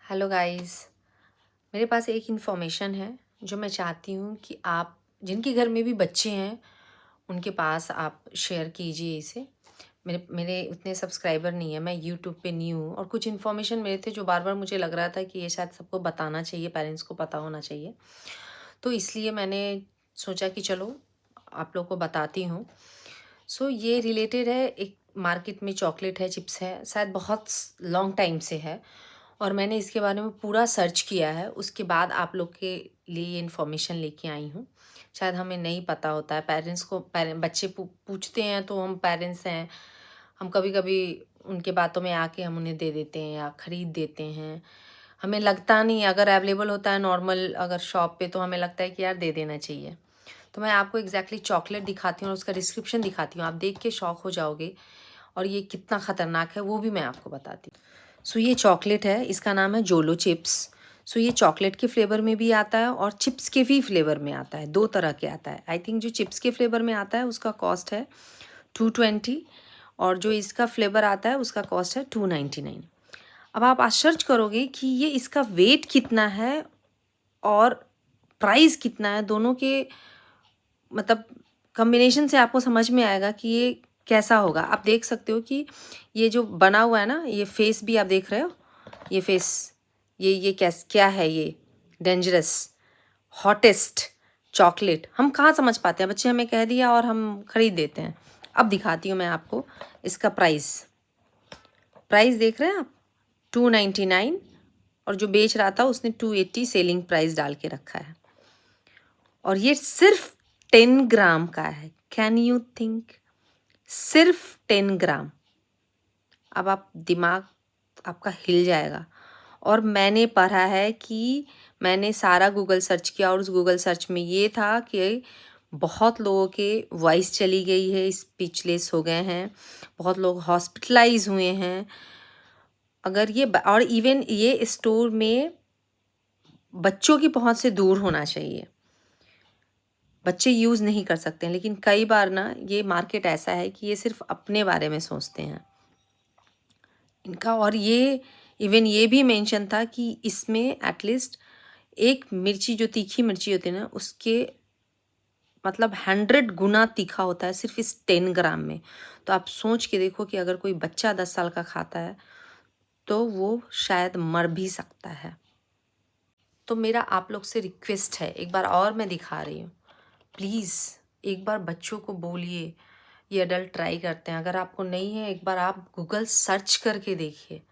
Hello guys. मेरे पास एक information है जो मैं चाहती हूँ कि आप जिनके घर में भी बच्चे हैं उनके पास आप शेयर कीजिए इसे। मेरे मेरे उतने सब्सक्राइबर नहीं है, मैं यूट्यूब पे न्यू हूँ और कुछ इन्फॉर्मेशन मेरे थे जो बार बार मुझे लग रहा था कि ये शायद सबको बताना चाहिए, पेरेंट्स को पता होना चाहिए। तो इसलिए मैंने सोचा कि चलो आप लोग को बताती हूँ। ये रिलेटेड है, एक मार्केट में चॉकलेट है, चिप्स है, शायद बहुत लॉन्ग टाइम से है और मैंने इसके बारे में पूरा सर्च किया है। उसके बाद आप लोग के लिए ये इन्फॉर्मेशन लेके आई हूँ। शायद हमें नहीं पता होता है, पेरेंट्स को बच्चे पूछते हैं तो हम पेरेंट्स हैं, हम कभी कभी उनके बातों में आके हम उन्हें दे देते हैं या ख़रीद देते हैं। हमें लगता नहीं, अगर अवेलेबल होता है नॉर्मल अगर शॉप पे तो हमें लगता है कि यार दे देना चाहिए। तो मैं आपको एग्जैक्टली चॉकलेट दिखाती हूँ और उसका डिस्क्रिप्शन दिखाती हूँ, आप देख के शॉक हो जाओगे और ये कितना ख़तरनाक है वो भी मैं आपको बताती हूँ। ये चॉकलेट है, इसका नाम है जोलो चिप्स। ये चॉकलेट के फ्लेवर में भी आता है और चिप्स के भी फ्लेवर में आता है, दो तरह के आता है। आई थिंक जो चिप्स के फ्लेवर में आता है उसका कॉस्ट है 220 और जो इसका फ्लेवर आता है उसका कॉस्ट है 299। अब आप आश्चर्य करोगे कि ये इसका वेट कितना है और प्राइस कितना है, दोनों के मतलब कॉम्बिनेशन से आपको समझ में आएगा कि ये कैसा होगा। आप देख सकते हो कि ये जो बना हुआ है ना, ये फेस भी आप देख रहे हो, ये फेस, ये क्या है, ये डेंजरस हॉटेस्ट चॉकलेट। हम कहाँ समझ पाते हैं, बच्चे हमें कह दिया और हम खरीद देते हैं। अब दिखाती हूँ मैं आपको इसका प्राइस देख रहे हैं आप, 299 और जो बेच रहा था उसने 280 सेलिंग प्राइस डाल के रखा है और ये सिर्फ 10 ग्राम का है। कैन यू थिंक, सिर्फ 10 ग्राम। अब आप दिमाग आपका हिल जाएगा। और मैंने पढ़ा है कि मैंने सारा गूगल सर्च किया और उस गूगल सर्च में ये था कि बहुत लोगों के वॉइस चली गई है, स्पीचलेस हो गए हैं, बहुत लोग हॉस्पिटलाइज हुए हैं। अगर ये और इवन ये स्टोर में बच्चों की पहुंच से दूर होना चाहिए, बच्चे यूज़ नहीं कर सकते हैं। लेकिन कई बार ना ये मार्केट ऐसा है कि ये सिर्फ अपने बारे में सोचते हैं इनका। और ये इवन ये भी मेंशन था कि इसमें एटलीस्ट एक मिर्ची, जो तीखी मिर्ची होती है ना, उसके मतलब 100 गुना तीखा होता है सिर्फ इस 10 ग्राम में। तो आप सोच के देखो कि अगर कोई बच्चा 10 साल का खाता है तो वो शायद मर भी सकता है। तो मेरा आप लोग से रिक्वेस्ट है, एक बार और मैं दिखा रही हूँ, प्लीज़ एक बार बच्चों को बोलिए ये अडल्ट ट्राई करते हैं। अगर आपको नहीं है, एक बार आप गूगल सर्च करके देखिए।